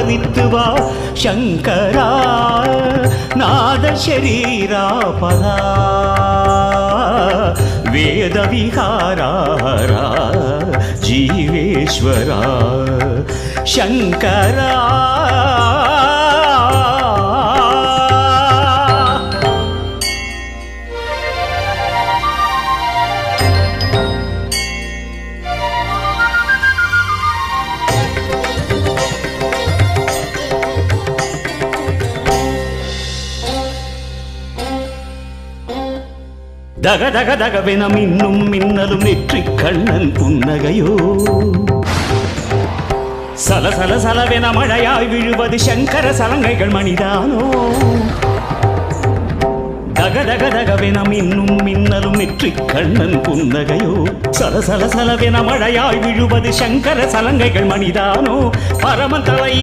ஆதரித்து வா சங்கரா நாத ஷரீரா பரா வேத விஹாரா ஜீவேஸ்வரா சங்கரா தக தக தகவென மின்னும் மின்னலும் நெற்றிக் கண்ணன் புன்னகையோ சல சல சலவென மழையாய் விழுவது சங்கர சலங்கைகள் மணிதானோ தக தக தகவென மின்னும் மின்னலும் நெற்றிக் கண்ணன் புன்னகையோ சல சல சலவென மழையாய் விழுவது சங்கர சலங்கைகள் மணிதானோ பரமன் தலை